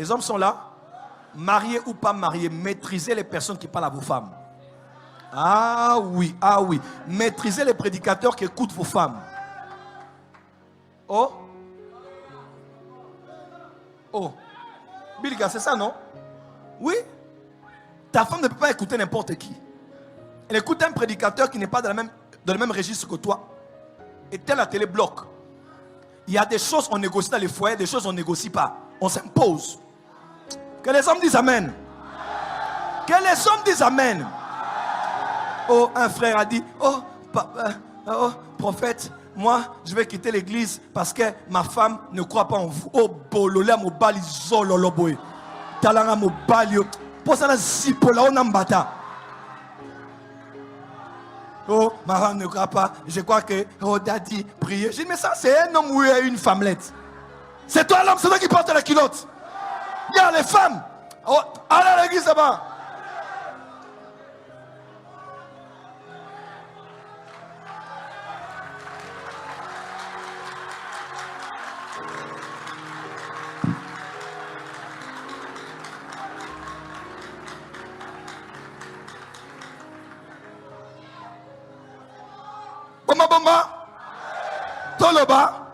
Les hommes sont là. Mariés ou pas mariés, maîtrisez les personnes qui parlent à vos femmes. Ah oui, ah oui. Maîtrisez les prédicateurs qui écoutent vos femmes. Oh. Oh. Bilga, c'est ça, non? Oui. Ta femme ne peut pas écouter n'importe qui. Elle écoute un prédicateur qui n'est pas dans le même registre que toi. Et tel la télé bloque. Il y a des choses qu'on négocie dans les foyers, des choses qu'on ne négocie pas. On s'impose. Que les hommes disent Amen. Que les hommes disent Amen. Oh, un frère a dit, oh, prophète, moi, je vais quitter l'église parce que ma femme ne croit pas en vous. Oh, bololé, mobali, zololoboé. Talanga, mobali. Pour ça, la zipola, on ambata. Oh, ma femme ne croit pas. Je crois que, oh, daddy, priez. J'ai dit, mais ça, c'est un homme ou une femmelette. C'est toi l'homme, c'est toi qui porte la culotte. Il y a les femmes. Oh, allez à l'église là-bas. Bomba. Toloba.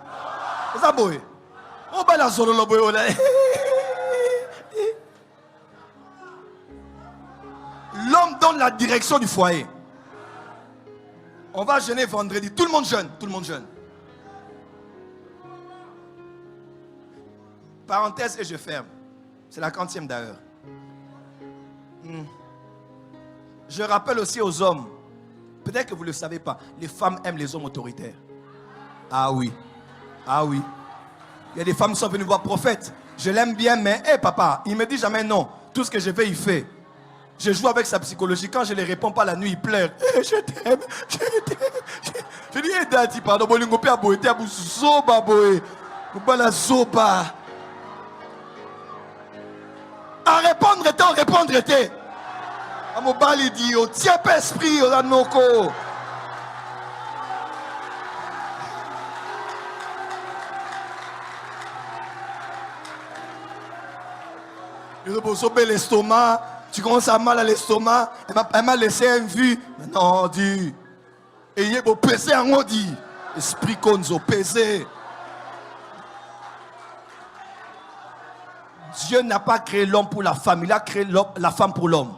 C'est ça, boy. Oh, ben la zolo, boy. L'homme donne la direction du foyer. On va jeûner vendredi. Tout le monde jeûne. Tout le monde jeûne. Parenthèse et je ferme. C'est la 40e d'ailleurs. Je rappelle aussi aux hommes. Peut-être que vous ne le savez pas. Les femmes aiment les hommes autoritaires. Ah oui. Ah oui. Il y a des femmes qui sont venues voir prophète. Je l'aime bien, mais hé papa, il me dit jamais non. Tout ce que je fais, il fait. Je joue avec sa psychologie. Quand je ne les réponds pas la nuit, il pleure. Je t'aime. Je t'aime. Je dis, daddy, pardon. Bolingope a boité, abou zoba boé. Boubala zoba. À répondre, était. À mon bal, il dit, au tiens pas esprit, au lanoko. Il a l'estomac. Tu commences à mal à l'estomac. Elle m'a laissé un vue. Non, dit. Et il y a beau peser en haut, dit. Esprit konzo, peser. Dieu n'a pas créé l'homme pour la femme. Il a créé la femme pour l'homme.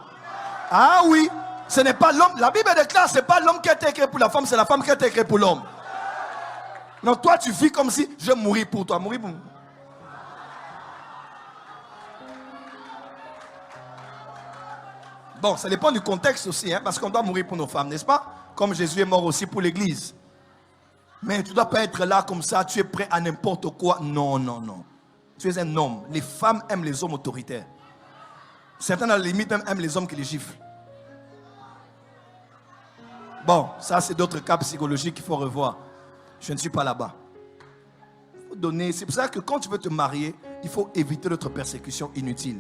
Ah oui. Ce n'est pas l'homme. La Bible déclare, ce n'est pas l'homme qui a été créé pour la femme, c'est la femme qui a été créée pour l'homme. Non, toi, tu vis comme si je vais mourir pour toi. Mourir pour moi. Bon, ça dépend du contexte aussi, hein, parce qu'on doit mourir pour nos femmes, n'est-ce pas? Comme Jésus est mort aussi pour l'église. Mais tu ne dois pas être là comme ça, tu es prêt à n'importe quoi. Non, non, non. Tu es un homme. Les femmes aiment les hommes autoritaires. Certains, à la limite, même aiment les hommes qui les giflent. Bon, ça, c'est d'autres cas psychologiques qu'il faut revoir. Je ne suis pas là-bas. Il faut donner. C'est pour ça que quand tu veux te marier, il faut éviter d'autres persécutions inutiles.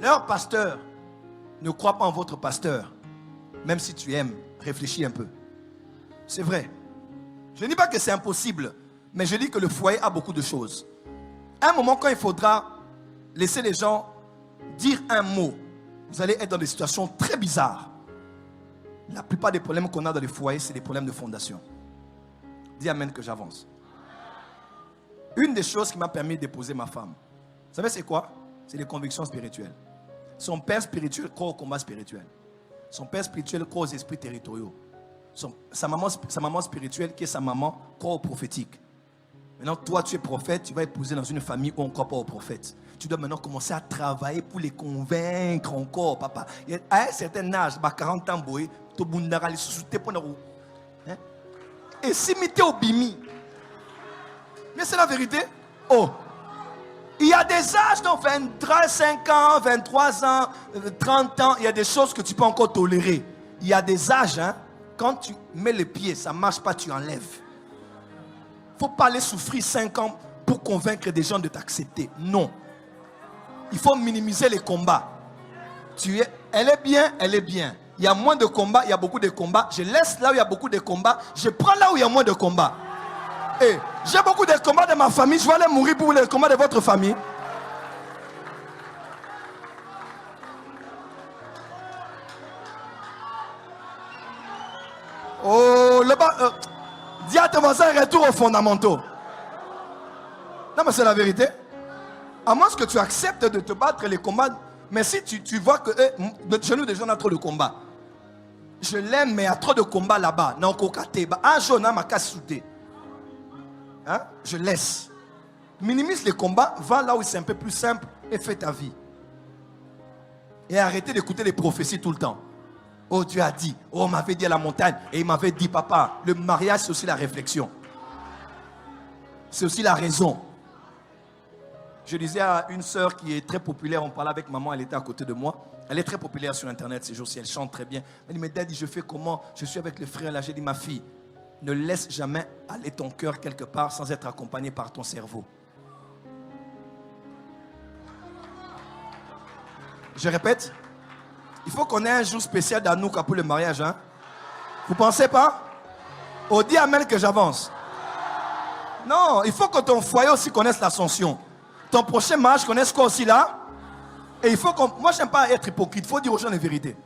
Leur pasteur ne croit pas en votre pasteur. Même si tu aimes, réfléchis un peu. C'est vrai. Je ne dis pas que c'est impossible, mais je dis que le foyer a beaucoup de choses. À un moment, quand il faudra laisser les gens dire un mot, vous allez être dans des situations très bizarres. La plupart des problèmes qu'on a dans les foyers, c'est des problèmes de fondation. Dis amen que j'avance. Une des choses qui m'a permis d'épouser ma femme, vous savez c'est quoi? C'est les convictions spirituelles. Son père spirituel croit au combat spirituel. Son père spirituel croit aux esprits territoriaux. Sa maman spirituelle, qui est sa maman, croit au prophétique. Maintenant, toi, tu es prophète, tu vas épouser dans une famille où on ne croit pas au prophète. Tu dois maintenant commencer à travailler pour les convaincre encore, papa. À un certain âge, 40 ans, tu es et s'imiter au bimi. Mais c'est la vérité. Oh. Il y a des âges, donc 25 ans, 23 ans, 30 ans, il y a des choses que tu peux encore tolérer. Il y a des âges, hein, quand tu mets les pieds, ça ne marche pas, tu enlèves. Il ne faut pas aller souffrir 5 ans pour convaincre des gens de t'accepter. Non. Il faut minimiser les combats. Elle est bien, elle est bien. Il y a moins de combats, il y a beaucoup de combats. Je laisse là où il y a beaucoup de combats. Je prends là où il y a moins de combats. Et j'ai beaucoup de combats de ma famille. Je vais aller mourir pour les combats de votre famille. Oh, le bas. Dis à tes voisins, retour aux fondamentaux. Non, mais c'est la vérité. À moins que tu acceptes de te battre les combats. Mais si tu vois que chez nous, déjà, on a trop de combats. Je l'aime, mais il y a trop de combats là-bas. Un jour, on a ma casse soudée. Hein? Je laisse. Minimise les combats, va là où c'est un peu plus simple et fais ta vie. Et arrêtez d'écouter les prophéties tout le temps. Oh, Dieu a dit. Oh, on m'avait dit à la montagne. Et il m'avait dit, papa, le mariage, c'est aussi la réflexion. C'est aussi la raison. Je disais à une sœur qui est très populaire, on parlait avec maman, elle était à côté de moi. Elle est très populaire sur Internet ces jours-ci, elle chante très bien. Elle dit, mais Daddy, je fais comment? Je suis avec le frère là. J'ai dit, ma fille, ne laisse jamais aller ton cœur quelque part sans être accompagné par ton cerveau. Je répète, il faut qu'on ait un jour spécial d'Anouka pour le mariage. Hein? Vous pensez pas? On dit amen que j'avance. Non, il faut que ton foyer aussi connaisse l'ascension. Ton prochain mariage connaisse quoi aussi là? Et il faut qu'on... Moi, je n'aime pas être hypocrite. Il faut dire aux gens la vérité.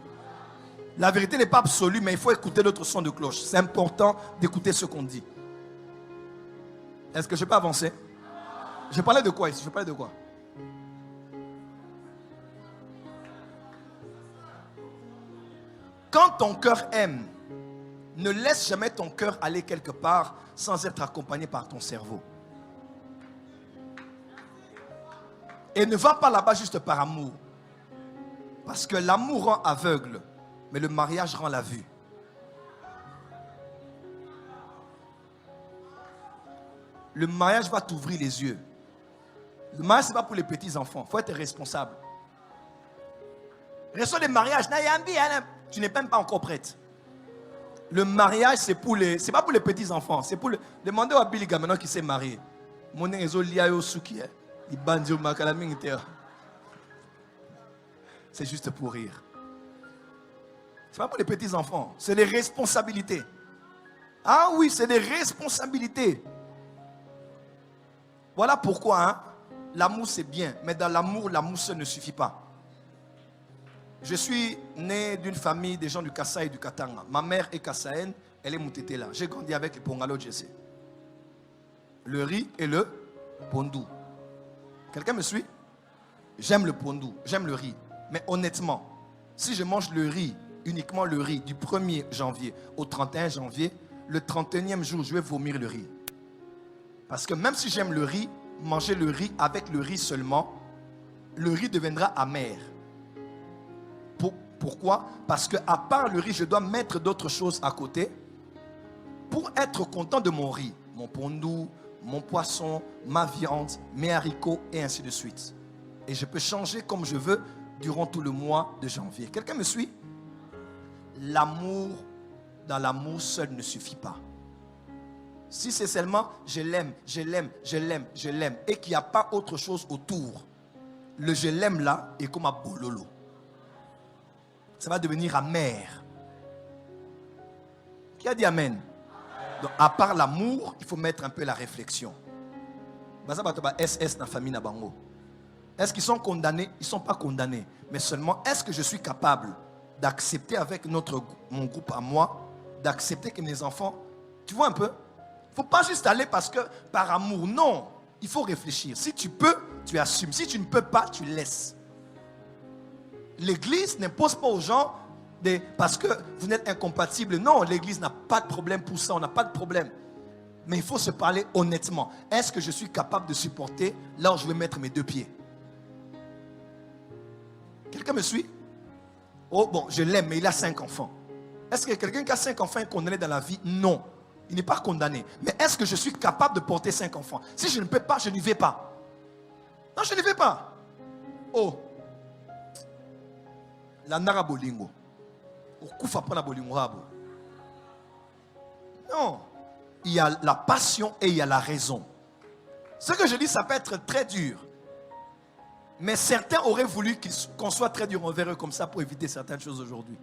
La vérité n'est pas absolue, mais il faut écouter d'autres sons de cloche. C'est important d'écouter ce qu'on dit. Est-ce que je peux avancer? Je parlais de quoi ici? Je parlais de quoi? Quand ton cœur aime, ne laisse jamais ton cœur aller quelque part sans être accompagné par ton cerveau. Et ne va pas là-bas juste par amour. Parce que l'amour rend aveugle, mais le mariage rend la vue. Le mariage va t'ouvrir les yeux. Le mariage, ce n'est pas pour les petits-enfants. Il faut être responsable. Reçois des mariages. Tu n'es même pas encore prête. Le mariage, c'est pas pour les petits-enfants. C'est pour demandez à Billy maintenant qui s'est marié. C'est juste pour rire. C'est pas pour les petits-enfants. C'est des responsabilités. Ah oui, c'est des responsabilités. Voilà pourquoi hein, l'amour c'est bien. Mais dans l'amour, l'amour seul ne suffit pas. Je suis né d'une famille des gens du Kassai et du Katanga. Ma mère est kassaïenne, elle est Moutété là. J'ai grandi avec le Pongalo Jesse. Le riz et le pondou. Quelqu'un me suit? J'aime le pondou, j'aime le riz. Mais honnêtement, si je mange le riz, uniquement le riz, du 1er janvier au 31 janvier, le 31e jour, je vais vomir le riz. Parce que même si j'aime le riz, manger le riz avec le riz seulement, le riz deviendra amer. Pourquoi? Parce qu'à part le riz, je dois mettre d'autres choses à côté pour être content de mon riz. Mon pondou, mon poisson, ma viande, mes haricots et ainsi de suite. Et je peux changer comme je veux durant tout le mois de janvier. Quelqu'un me suit? L'amour, dans l'amour seul ne suffit pas. Si c'est seulement je l'aime, je l'aime, je l'aime, je l'aime et qu'il n'y a pas autre chose autour, le je l'aime là est comme un bololo. Ça va devenir amer. Qui a dit amen? Donc, à part l'amour, il faut mettre un peu la réflexion. Est-ce qu'ils sont condamnés? Ils ne sont pas condamnés. Mais seulement, est-ce que je suis capable d'accepter avec mon groupe à moi, d'accepter que mes enfants, tu vois un peu? Il ne faut pas juste aller parce que par amour. Non, il faut réfléchir. Si tu peux, tu assumes. Si tu ne peux pas, tu laisses. L'église n'impose pas aux gens parce que vous n'êtes incompatibles. Non, l'église n'a pas de problème pour ça. On n'a pas de problème. Mais il faut se parler honnêtement. Est-ce que je suis capable de supporter là où je vais mettre mes deux pieds? Quelqu'un me suit? Oh bon, je l'aime, mais il a 5 enfants. Est-ce que quelqu'un qui a 5 enfants est condamné dans la vie? Non. Il n'est pas condamné. Mais est-ce que je suis capable de porter 5 enfants? Si je ne peux pas, je n'y vais pas. Non, je n'y vais pas. Oh. La nara bolingo. Non. Il y a la passion et il y a la raison. Ce que je dis, ça peut être très dur. Mais certains auraient voulu qu'on soit très dur envers eux comme ça pour éviter certaines choses aujourd'hui.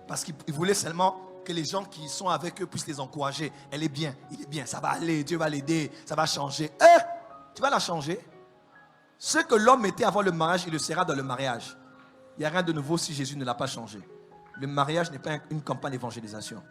Parce qu'ils voulaient seulement que les gens qui sont avec eux puissent les encourager. Elle est bien, il est bien, ça va aller, Dieu va l'aider, ça va changer. Tu vas la changer. Ce que l'homme était avant le mariage, il le sera dans le mariage. Il n'y a rien de nouveau si Jésus ne l'a pas changé. Le mariage n'est pas une campagne d'évangélisation.